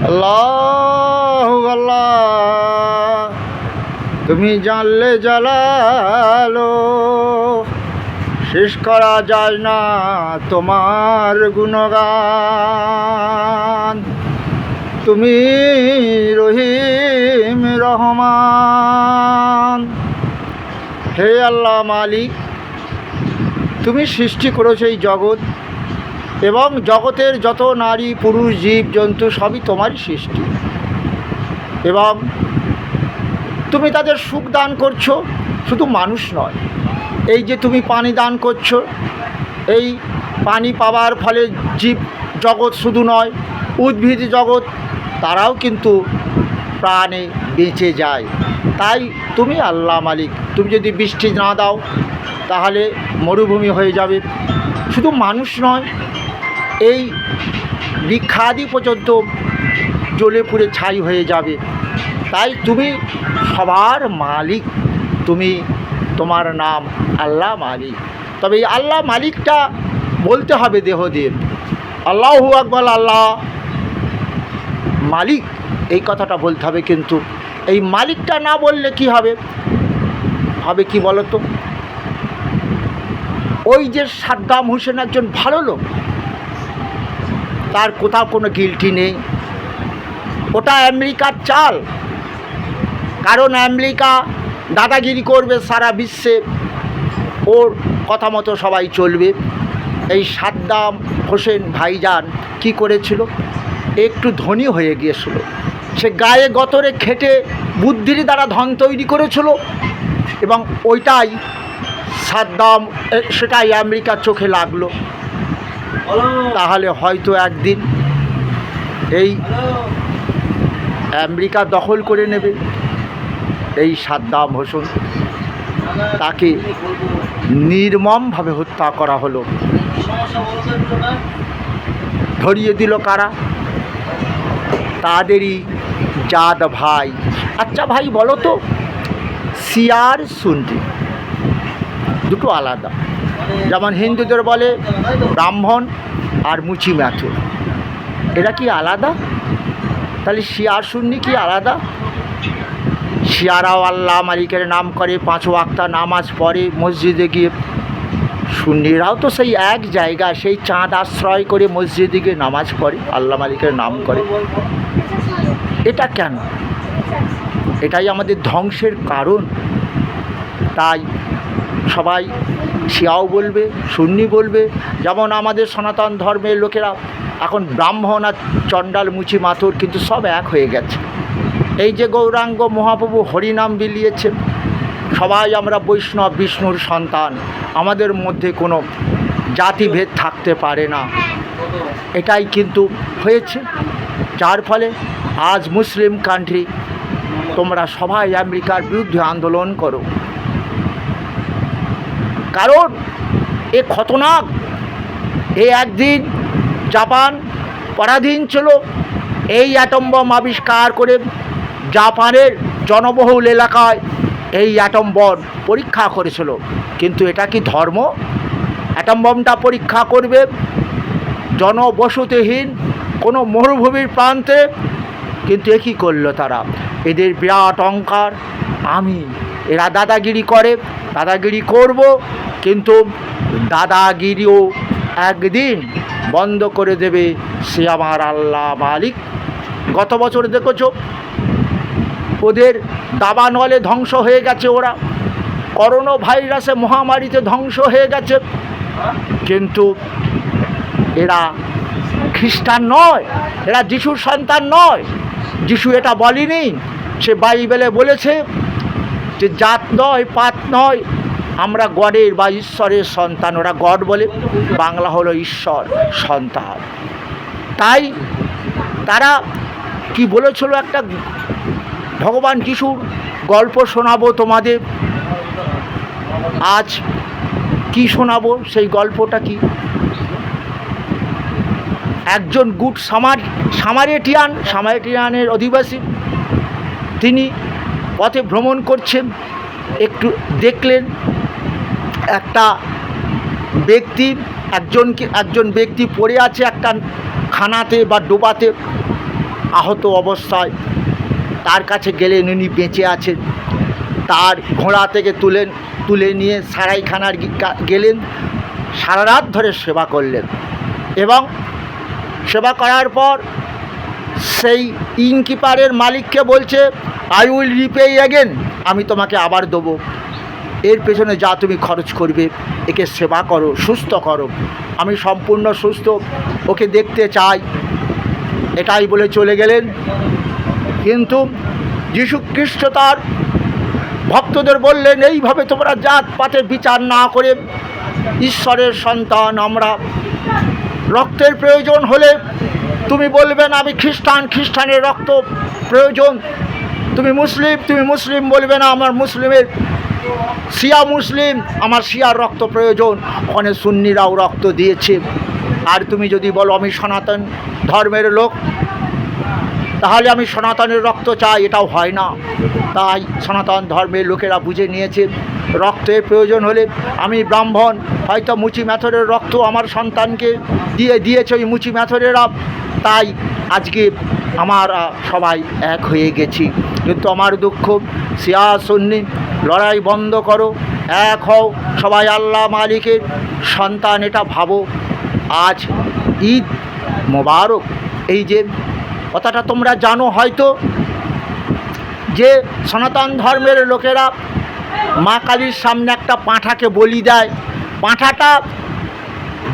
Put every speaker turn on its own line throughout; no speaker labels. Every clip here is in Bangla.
আল্লাহু আল্লাহ, তুমি জানলে জালালো, শেষ করা যায় না তোমার গুণগান। তুমি রহিম রহমান। হে আল্লাহ মালিক, তুমি সৃষ্টি করেছো এই জগৎ এবং জগতের যত নারী পুরুষ জীব জন্তু সবই তোমারই সৃষ্টি, এবং তুমি তাদের সুখ দান করছো। শুধু মানুষ নয়, এই যে তুমি পানি দান করছো, এই পানি পাওয়ার ফলে জীব জগৎ শুধু নয়, উদ্ভিদ জগৎ তারাও কিন্তু প্রাণে বেঁচে যায়। তাই তুমি আল্লাহ মালিক, তুমি যদি বৃষ্টি না দাও তাহলে মরুভূমি হয়ে যাবে। শুধু মানুষ নয়, এই বৃক্ষাদি পর্যন্ত জ্বলে পুড়ে ছাই হয়ে যাবে। তাই তুমি সবার মালিক, তোমার নাম আল্লাহ মালিক। তবে এই আল্লাহ মালিকটা বলতে হবে দেহ দিয়ে, আল্লাহু আকবার, আল্লাহ মালিক, এই কথাটা বলতে হবে। কিন্তু এই মালিকটা না বললে কি হবে? হবে কি বলো তো? ওই যে সাদ্দাম হোসেন একজন ভালো লোক, তার কোথাও কোনো গিল্টি নেই। ওটা আমেরিকার চাল, কারণ আমেরিকা দাদাগিরি করবে সারা বিশ্বে, ওর কথা মতো সবাই চলবে। এই সাদ্দাম হোসেন ভাইজান কি করেছিল? একটু ধনী হয়ে গিয়েছিল, সে গায়ে গতরে খেটে বুদ্ধির দ্বারা ধন তৈরি করেছিল, এবং ওইটাই সাদ্দাম, সেটাই আমেরিকার চোখে লাগলো। তাহলে হয়তো একদিন এই আমেরিকা দখল করে নেবে। এই সাদ্দাম হোসেন, তাকে নির্মমভাবে হত্যা করা হলো। ধরিয়ে দিল কারা? তাদেরই জাত ভাই। আচ্ছা ভাই বলো তো, শিয়ার সুন্নি দুটো আলাদা। যেমন হিন্দুদের বলে ব্রাহ্মণ আর মুচি ম্যাথুর, এরা কি আলাদা? তাহলে শিয়ার সুন্নি কি আলাদা? শিয়ারাও আল্লাহ মালিকের নাম করে, 5 ওয়াক্ত নামাজ পড়ে মসজিদে গিয়ে। সুন্নিরাও তো সেই এক জায়গা, সেই চাঁদ আশ্রয় করে মসজিদে গিয়ে নামাজ পড়ে, আল্লাহ মালিকের নাম করে। এটা কেন? এটাই আমাদের ধ্বংসের কারণ। তাই সবাই শিয়াও বলবে, সুন্নি বলবে। যেমন আমাদের সনাতন ধর্মের লোকেরা এখন ব্রাহ্মণ আর চণ্ডাল মুচি মাথুর কিন্তু সব এক হয়ে গেছে। এই যে গৌরাঙ্গ মহাপ্রভু হরিনাম বিলিয়েছে, সবাই আমরা বৈষ্ণব বিষ্ণুর সন্তান, আমাদের মধ্যে কোনো জাতিভেদ থাকতে পারে না। এটাই কিন্তু হয়েছে, যার ফলে আজ মুসলিম কান্ট্রি তোমরা সবাই আমেরিকার বিরুদ্ধে আন্দোলন করো। কারণ এ খতরনাক। একদিন জাপান পরাধীন ছিল, এই অ্যাটম বম আবিষ্কার করে জাপানের জনবহুল এলাকায় এই অ্যাটম বম পরীক্ষা করেছিল। কিন্তু এটা কি ধর্ম? অ্যাটম বমটা পরীক্ষা করবে জনবসতিহীন কোনো মরুভূমির প্রান্তে। কিন্তু এ কী করলো তারা? এদের বিরাট অহংকার, এরা দাদাগিরি করে, দাদাগিরি করব, কিন্তু দাদাগিরিও একদিন বন্ধ করে দেবে সে আমার আল্লাহ মালিক। গত বছর দেখেছ ওদের দাবানলে ধ্বংস হয়ে গেছে, ওরা করোনা ভাইরাসে মহামারীতে ধ্বংস হয়ে গেছে। কিন্তু এরা খ্রিস্টান নয়, এরা যিশুর সন্তান নয়। যিশু এটা বলেনি, সে বাইবেলে বলেছে যে জাত নয় পাত নয়, আমরা গডের বা ঈশ্বরের সন্তান। ওরা গড বলে, বাংলা হলো ঈশ্বর সন্তান। তাই তারা কি বলেছিল? একটা ভগবান যিশুর গল্প শোনাবো তোমাদের। আজ কি শোনাবো? সেই গল্পটা কি? একজন গুড সামারিটানের অধিবাসী, তিনি পথে ভ্রমণ করছেন, একটু দেখলেন একটা ব্যক্তি একজন ব্যক্তি পড়ে আছে একটা খানাতে বা ডোবাতে আহত অবস্থায়, তার কাছে গেলেন, উনি বেঁচে আছেন। তার ঘোড়া থেকে তুলে নিয়ে সারাইখানার গেলেন, সারা রাত ধরে সেবা করলেন এবং সেবা করার পর সেই ইনকিপারের মালিককে বলছে, আই উইল রিপে অ্যাগেন, আমি তোমাকে আবার দেবো, এর পেছনে যা তুমি খরচ করবে, একে সেবা করো, সুস্থ করো, আমি সম্পূর্ণ সুস্থ, ওকে দেখতে চাই, এটাই বলে চলে গেলেন। কিন্তু যীশু খ্রিস্ট তার ভক্তদের বললেন, এইভাবে তোমরা জাতপাতের বিচার না করে, ঈশ্বরের সন্তান আমরা, রক্তের প্রয়োজন হলে তুমি বলবে না আমি খ্রিস্টান, খ্রিস্টানের রক্ত প্রয়োজন, তুমি মুসলিম বলবে না আমার মুসলিমের, শিয়া মুসলিম আমার শিয়ার রক্ত প্রয়োজন, ওখানে সুন্নিরাও রক্ত দিয়েছে। আর তুমি যদি বলো আমি সনাতন ধর্মের লোক, তাহলে আমি সনাতনের রক্ত চাই, এটাও হয় না। তাই সনাতন ধর্মের লোকেরা বুঝে নিয়েছে রক্তের প্রয়োজন হলে আমি ব্রাহ্মণ, হয়তো মুচি ম্যাথরের রক্ত আমার সন্তানকে দিয়েছে ওই মুচি ম্যাথরেরা, তাই আজকে আমরা সবাই এক হয়ে গেছি। কিন্তু আমার দুঃখ, শিয়া সুন্নি লড়াই বন্ধ করো, এক হও, সবাই আল্লাহ মালিকের সন্তান, এটা ভাবো। আজ ঈদ মোবারক, এই যে কথাটা তোমরা জানো হয়তো, যে সনাতন ধর্মের লোকেরা মা কালীর সামনে একটা পাঁঠাকে বলি দেয়, পাঁঠাটা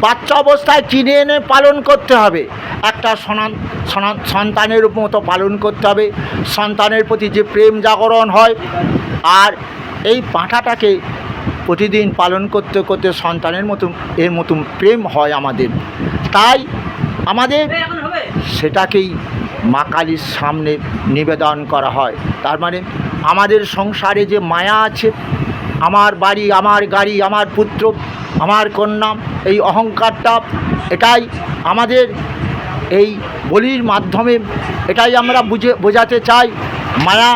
বাচ্চা অবস্থায় কিনে এনে পালন করতে হবে, একটা সন্তানের মতো পালন করতে হবে, সন্তানের প্রতি যে প্রেম জাগরণ হয়। আর এই পাঁঠাটাকে প্রতিদিন পালন করতে করতে সন্তানের মতো এর মতো প্রেম হয় আমাদের, তাই আমাদের সেটাকেই মা কালীর সামনে নিবেদন করা হয়। তার মানে আমাদের সংসারে যে মায়া আছে, আমার বাড়ি, আমার গাড়ি, আমার পুত্র, আমার কন্যা, এই অহংকারটা, এটাই আমাদের এই বলির মাধ্যমে এটাই আমরা বোঝাতে চাই। মায়া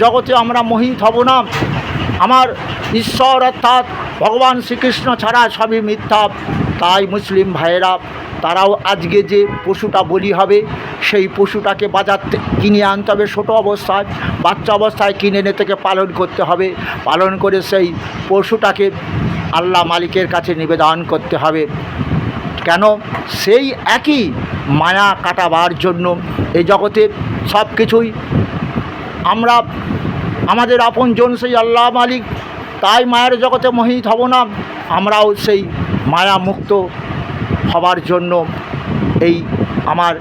জগতে আমরা মোহিত হব না, আমার ঈশ্বর অর্থাৎ ভগবান শ্রীকৃষ্ণ ছাড়া সবই মিথ্যা। তাই মুসলিম ভাইয়েরা তারাও আজকে যে পশুটা বলি হবে, সেই পশুটাকে বাজার কিনে আনতে হবে, ছোটো অবস্থায় বাচ্চা অবস্থায় কিনে এনে থেকে পালন করতে হবে, পালন করে সেই পশুটাকে আল্লাহ মালিকের কাছে নিবেদন করতে হবে। কেন? সেই একই মায়া কাটাবার জন্য এই জগতে সব কিছুই আমরা, আমাদের আপনজন সেই আল্লাহ মালিক, তাই মায়ের জগতে মোহিত হব না, আমরাও সেই মায়া মুক্ত হবার জন্য এই আমার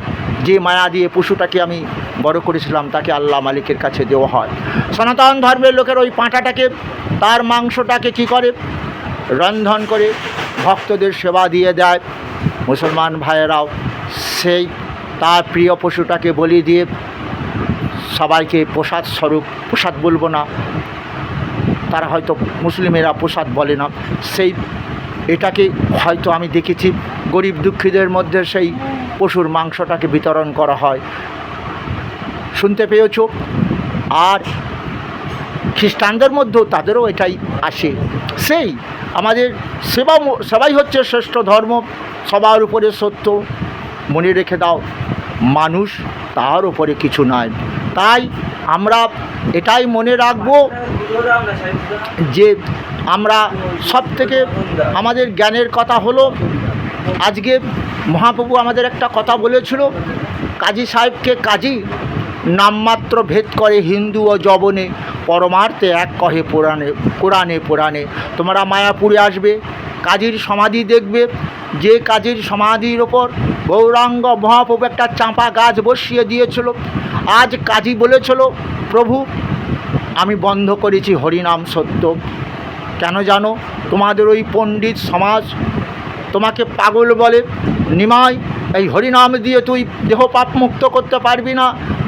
যে মায়া দিয়ে পশুটাকে আমি বড় করেছিলাম তাকে আল্লাহ মালিকের কাছে দেওয়া হয়। সনাতন ধর্মের লোকের ওই পাঁঠাটাকে, তার মাংসটাকে কি করে, রন্ধন করে ভক্তদের সেবা দিয়ে দেয়। মুসলমান ভাইয়েরাও সেই তার প্রিয় পশুটাকে বলি দিয়ে সবাইকে প্রসাদ স্বরূপ, প্রসাদ বলবো না, তারা হয়তো মুসলিমেরা প্রসাদ বলে না, সেই এটাকে হয়তো আমি দেখেছি গরিব দুঃখীদের মধ্যে সেই পশুর মাংসটাকে বিতরণ করা হয়, শুনতে পেয়েছ। আর খ্রিস্টানদের মধ্যেও তাদেরও এটাই আসে। সেই আমাদের সেবাই হচ্ছে শ্রেষ্ঠ ধর্ম, সবার উপরে সত্য, মনে রেখে দাও, মানুষ তার উপরে কিছু নয়। তাই আমরা এটাই মনে রাখবো যে আমরা সব থেকে আমাদের জ্ঞানের কথা হলো, আজকে মহাপ্রভু আমাদের একটা কথা বলেছিল, কাজী সাহেবকে কাজী নামমাত্র ভেদ করে হিন্দু ও যবনে, পরমার্থে এক কহে কোরআনে পুরাণে। তোমরা মায়াপুরে আসবে, কাজীর সমাধি দেখবে, যে কাজীর সমাধির ওপর গৌরাঙ্গ মহাপ্রভু একটা চাঁপা গাছ বসিয়ে দিয়েছিল। আজ কাজী বলেছিল, প্রভু আমি বন্ধ করেছি হরিনাম সত্য। কেন জানো? তোমাদের ওই পণ্ডিত সমাজ তোমাকে পাগল বলে, নিমাই এই হরিনাম দিয়ে তুই দেহ পাপ মুক্ত করতে পারবি না,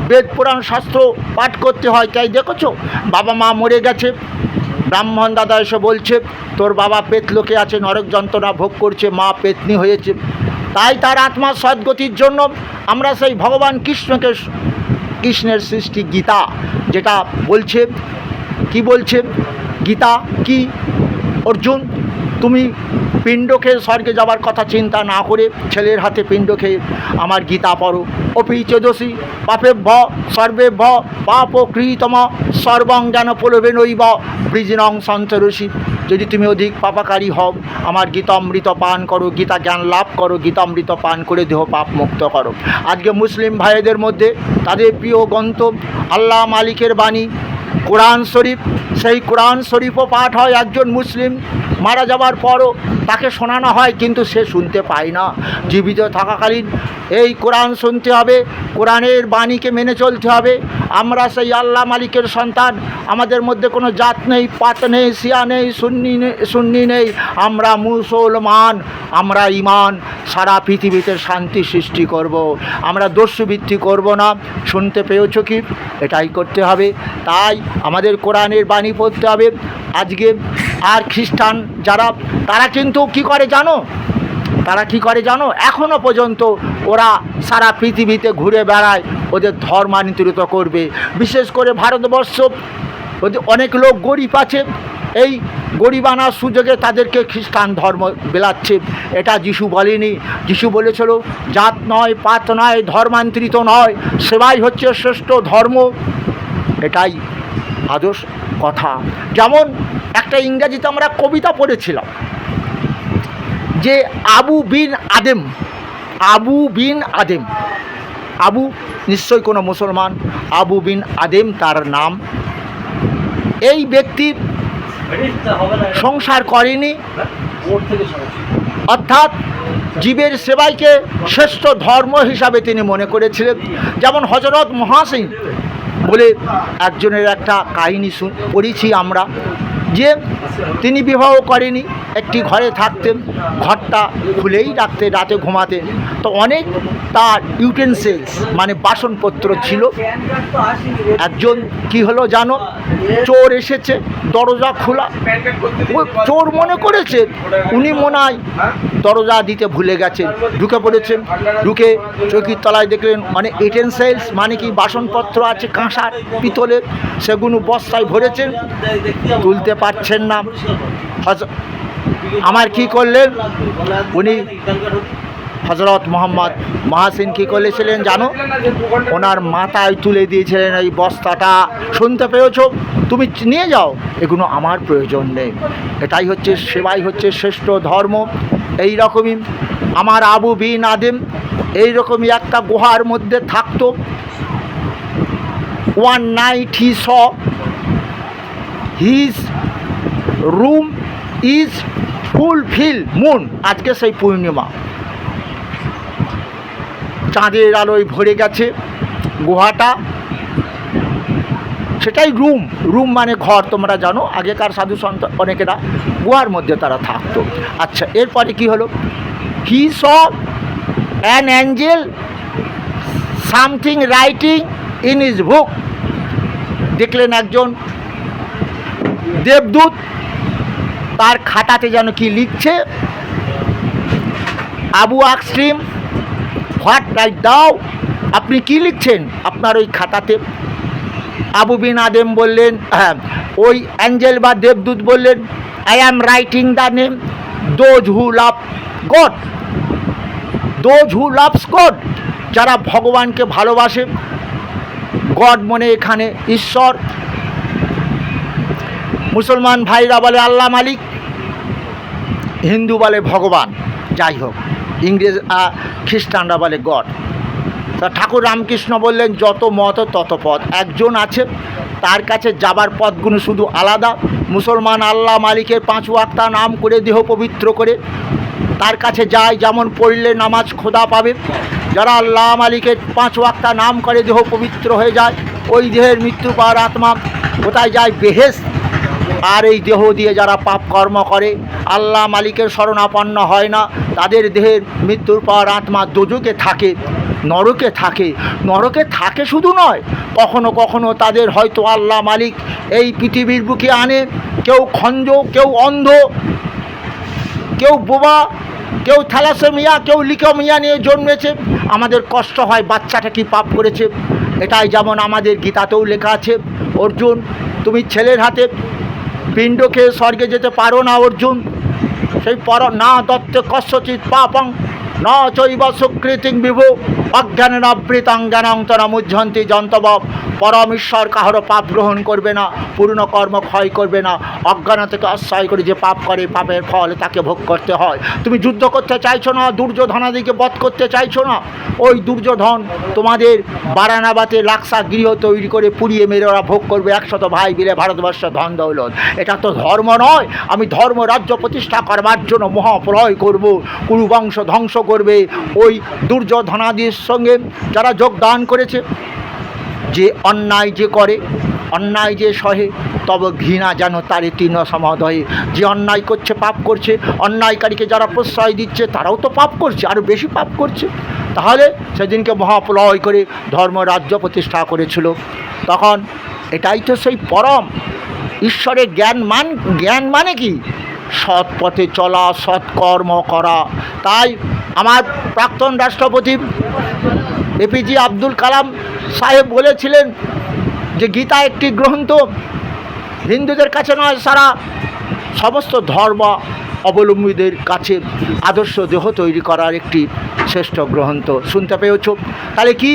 বেদ পুরাণ শাস্ত্র পাঠ করতে হয়। তাই দেখেছো বাবা মা মরে গেছে, ব্রাহ্মণ দাদা এসে বলছে তোর বাবা পেতলোকে আছে, নরক যন্ত্রণা ভোগ করছে, মা পেতনি হয়েছে, তাই তার আত্মার সদ্গতির জন্য আমরা সেই ভগবান কৃষ্ণের সৃষ্টি গীতা যেটা বলছে, কি বলছে গীতা, কি অর্জুন, তুমি পিণ্ড খেয়ে স্বর্গে যাবার কথা চিন্তা না করে ছেলের হাতে পিণ্ড খেয়ে আমার গীতা পড়ো। অপি চেদসি পাপে ভ সর্বে ভ পাপ কৃতম সর্বং জ্ঞান প্রলোভে নৈব বৃজিনং সন্তরসি। যদি তুমি অধিক পাপাকারী হও, আমার গীতামৃত পান করো, গীতা জ্ঞান লাভ করো, গীতামৃত পান করে দেহ পাপ মুক্ত করো। আজকে মুসলিম ভাইদের মধ্যে তাদের প্রিয় গ্রন্থ আল্লাহ মালিকের বাণী কোরআন শরীফ, সেই কোরআন শরীফও পাঠ হয়। একজন মুসলিম মারা যাবার পরও তাকে শোনানো হয়, কিন্তু সে শুনতে পায় না। জীবিত থাকাকালীন এই কোরআন শুনতে হবে, কোরআনের বাণীকে মেনে চলতে হবে। আমরা সেই আল্লাহ মালিকের সন্তান, আমাদের মধ্যে কোনো জাত নেই, পাত নেই, শিয়া নেই, সুন্নি নেই, আমরা মুসলমান, আমরা ইমান। সারা পৃথিবীতে শান্তি সৃষ্টি করব, আমরা দস্যুবৃত্তি করব না। শুনতে পেয়েছ কি? এটাই করতে হবে। তাই আমাদের কোরআনের বাণী পড়তে হবে। আজকে আর খ্রিস্টান যারা, তারা কিন্তু কি করে জানো? তারা কি করে জানো? এখনও পর্যন্ত ওরা সারা পৃথিবীতে ঘুরে বেড়ায়, ওদের ধর্মান্তরিত করবে। বিশেষ করে ভারতবর্ষ, ওদের অনেক লোক গরিব আছে, এই গরিবানার সুযোগে তাদেরকে খ্রিস্টান ধর্ম বেলাচ্ছে। এটা যিশু বলেনি। যিশু বলেছিল জাত নয়, পাত নয়, ধর্মান্তরিত নয়, সেবাই হচ্ছে শ্রেষ্ঠ ধর্ম। এটাই আদর্শ কথা। যেমন একটা ইংরাজিতে আমরা কবিতা পড়েছিলাম যে আবু বিন আদেম, আবু বিন আদেম, আবু নিশ্চয়ই কোনো মুসলমান, আবু বিন আদেম তার নাম। এই ব্যক্তি সংসার করেনি, অর্থাৎ জীবের সেবাইকে শ্রেষ্ঠ ধর্ম হিসাবে তিনি মনে করেছিলেন। যেমন হযরত মহাসিন বলে একজনের একটা কাহিনী পড়েছি আমরা, যে তিনি বিবাহ করেনি, একটি ঘরে থাকতেন, ঘরটা খুলেই রাখতে, রাতে ঘুমাতেন। তো অনেক তার ইউটেন্সিলস মানে বাসনপত্র ছিল। একজন কি হলো জানো? চোর এসেছে, দরজা খোলা, চোর মনে করেছে উনি মনে হয় দরজা দিতে ভুলে গেছেন, ঢুকে পড়েছেন। ঢুকে চৌকির তলায় দেখলেন অনেক ইউটেন্সিলস মানে কি বাসনপত্র আছে, কাঁসার, পিতলের, সেগুলো বস্তায় ভরেছেন, তুলতে পারছেন না। আমার কি করলেন উনি, হযরত মোহাম্মদ মহাসিন কী করেছিলেন জানো? ওনার মাথায় তুলে দিয়েছিলেন এই বস্তাটা। শুনতে পেয়েছ? তুমি নিয়ে যাও, এগুলো আমার প্রয়োজন নেই। এটাই হচ্ছে সেবাই হচ্ছে শ্রেষ্ঠ ধর্ম। এই রকমই আমার আবু বিন আদেম এইরকমই একটা গুহার মধ্যে থাকতো। one night he saw his room is full moon। আজকে সেই পূর্ণিমা, চাঁদের আলোয় ভরে গেছে গুহাটা, সেটাই রুম। রুম মানে ঘর, তোমরা জানো আগেকার সাধু সন্ত অনেকেরা গুহার মধ্যে তারা থাকতো। আচ্ছা, এরপরে কি হলো? He saw an angel something writing in his book. দেখলেন একজন দেবদূত তার খাতাতে যেন কি লিখছে। আবু আকস্ট্রিম হোয়াট রাইট দাও, আপনি কি লিখছেন আপনার ওই খাতাতে? আবু বিন আদেম বললেন, হ্যাঁ, ওই অ্যাঞ্জেল বা দেবদূত বললেন, I am writing the name those who love god. Those who loves god, যারা ভগবানকে ভালোবাসে। গড মনে এখানে ঈশ্বর। মুসলমান ভাইরা বলে আল্লাহ মালিক, হিন্দু বলে ভগবান, যাই হোক, ইংরেজ খ্রিস্টানরা বলে গড। তা ঠাকুর রামকৃষ্ণ বললেন যত মত তত পথ, একজন আছে, তার কাছে যাবার পথগুলো শুধু আলাদা। মুসলমান আল্লাহ মালিকের 5 ওয়াক্ত নাম করে দেহ পবিত্র করে তার কাছে যায়, যেমন পড়লে নামাজ খোদা পাবে। যারা আল্লাহ মালিকের 5 ওয়াক্ত নাম করে দেহ পবিত্র হয়ে যায়, ওই দেহের মৃত্যু পাওয়ার আত্মা কোথায় যায়? বেহেশত। আর এই দেহ দিয়ে যারা পাপ কর্ম করে, আল্লাহ মালিকের শরণাপন্ন হয় না, তাদের দেহের মৃত্যুর পর আত্মা দোজকে থাকে, নরকে থাকে। নরকে থাকে শুধু নয়, কখনো কখনো তাদের হয়তো আল্লাহ মালিক এই পৃথিবীর বুকে আনে। কেউ খঞ্জ, কেউ অন্ধ, কেউ বোবা, কেউ থ্যালাসেমিয়া, কেউ লিউকেমিয়া নিয়ে জন্মেছে। আমাদের কষ্ট হয় বাচ্চাটা কি পাপ করেছে। এটাই যেমন আমাদের গীতাতেও লেখা আছে, অর্জুন তুমি ছেলের হাতে পিণ্ড খেয়ে স্বর্গে যেতে পারো না অর্জুন। সেই না দত্তে কস্যচিৎ পাপং ন চৈব সুকৃতিং বিভু অজ্ঞানের আবৃতাং জ্ঞানং তনমুহ্যন্তি যন্তব। পরম ঈশ্বর কাহারও পাপ গ্রহণ করবে না, পূর্ণ কর্ম ক্ষয় করবে না। অজ্ঞান থেকে আশ্রয় করে যে পাপ করে, পাপের ফল তাকে ভোগ করতে হয়। তুমি যুদ্ধ করতে চাইছো না, দুর্যোধনাদিকে বধ করতে চাইছো না। ওই দুর্যোধন তোমাদের বারানাবাতে লাক্সা গৃহ তৈরি করে পুড়িয়ে মেরে ওরা ভোগ করবে 100 ভাই মিলে ভারতবর্ষ ধন দৌলত। এটা তো ধর্ম নয়। আমি ধর্ম রাজ্য প্রতিষ্ঠা করবার জন্য মহাপ্রলয় করব, কুরুবংশ ধ্বংস করবে। ওই দুর্যোধনাদির সঙ্গে যারা যোগদান করেছে, যে অন্যায় যে করে, অন্যায় যে সহে, তব ঘৃণা যেন তারে তৃণ সমদয়ে। যে অন্যায় করছে, পাপ করছে, অন্যায়কারীকে যারা প্রশ্রয় দিচ্ছে তারাও তো পাপ করছে, আরও বেশি পাপ করছে। তাহলে সেদিনকে মহাপ্রলয় করে ধর্ম রাজ্য প্রতিষ্ঠা করেছিল। তখন এটাই তো সেই পরম ঈশ্বরের জ্ঞান মানে কি? সৎ পথে চলা, সৎকর্ম করা। তাই আমার প্রাক্তন রাষ্ট্রপতি এপিজে আব্দুল কালাম সাহেব বলেছিলেন যে গীতা একটি গ্রন্থ, হিন্দুদের কাছে নয়, সারা সমস্ত ধর্ম অবলম্বীদের কাছে আদর্শ দেহ তৈরি করার একটি শ্রেষ্ঠ গ্রন্থ। শুনতে পেয়েছ? তাহলে কি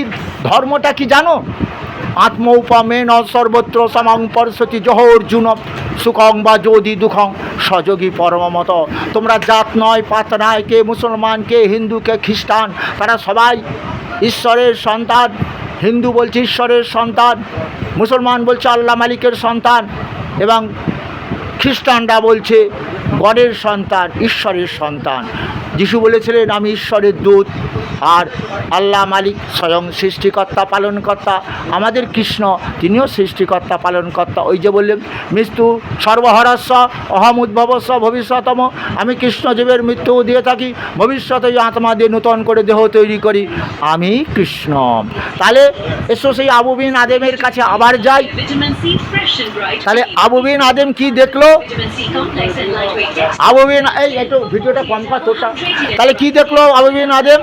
ধর্মটা কি জানো? আত্মৌপমেন সর্বত্র সমং পরশতি জহ অর্জুন সুখং বা যোদি দুঃখং সযোগী পরমমত। তোমরা জাত নয়, পাত নয়, কে মুসলমান, কে হিন্দু, কে খ্রিস্টান, তারা সবাই ঈশ্বরের সন্তান। হিন্দু বলছে ঈশ্বরের সন্তান, মুসলমান বলছে আল্লাহ মালিকের সন্তান, এবং খ্রিস্টানরা বলছে গডের সন্তান, ঈশ্বরের সন্তান। যিশু বলেছিলেন আমি ঈশ্বরের দূত, আর আল্লাহ মালিক স্বয়ং সৃষ্টিকর্তা পালনকর্তা। আমাদের কৃষ্ণ তিনিও সৃষ্টিকর্তা পালনকর্তা। ওই যে বললেন মৃত্যু সর্বহরস্ব অহম উদ্ভবস্ব ভবিষ্যতম। আমি কৃষ্ণজীবের মৃত্যু দিয়ে থাকি, ভবিষ্যতে আত্মা দিয়ে নূতন করে দেহ তৈরি করি, আমি কৃষ্ণ। তাহলে এসো সেই আবু বিন আদেমের কাছে আবার যাই। তাহলে আবু বিন আদেম কি দেখলো? আবু বিন একটু ভিডিওটা কম কর তোরটা। তাহলে কি দেখলো আবু বিন আদেম?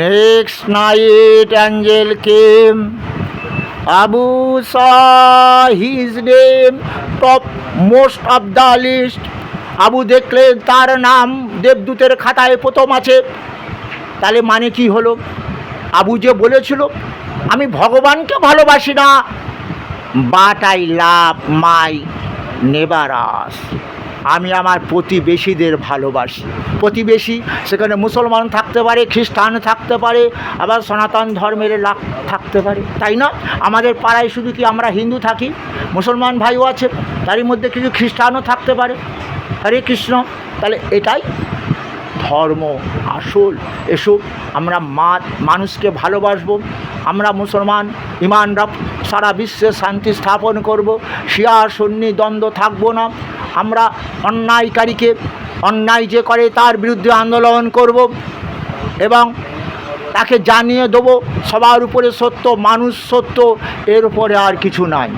Next night angel came. Abu saw his name top most of the list. Abu দেখলেন তার নাম দেবদূতের খাতায় প্রথম আছে। তাহলে মানে কি হলো? আবু যে বলেছিল আমি ভগবানকে ভালোবাসি না, বাট আই লাভ মাই নেবারাস, আমি আমার প্রতিবেশীদের ভালোবাসি। প্রতিবেশী সেখানে মুসলমান থাকতে পারে, খ্রিস্টান থাকতে পারে, আবার সনাতন ধর্মের লাভ থাকতে পারে, তাই না? আমাদের পাড়ায় শুধু কি আমরা হিন্দু থাকি? মুসলমান ভাইও আছে, তারই মধ্যে কিছু খ্রিস্টানও থাকতে পারে। হরে কৃষ্ণ। তাহলে এটাই ধর্ম আসল। এসব আমরা মানুষকে ভালোবাসবো। আমরা মুসলমান ইমানরা সারা বিশ্বে শান্তি স্থাপন করব। শিয়া সুন্নি দ্বন্দ্ব থাকবো না। আমরা অন্যায়কারীকে, অন্যায় যে করে তার বিরুদ্ধে আন্দোলন করব এবং তাকে জানিয়ে দেবো সবার উপরে সত্য, মানুষ সত্য, এর উপরে আর কিছু নাই।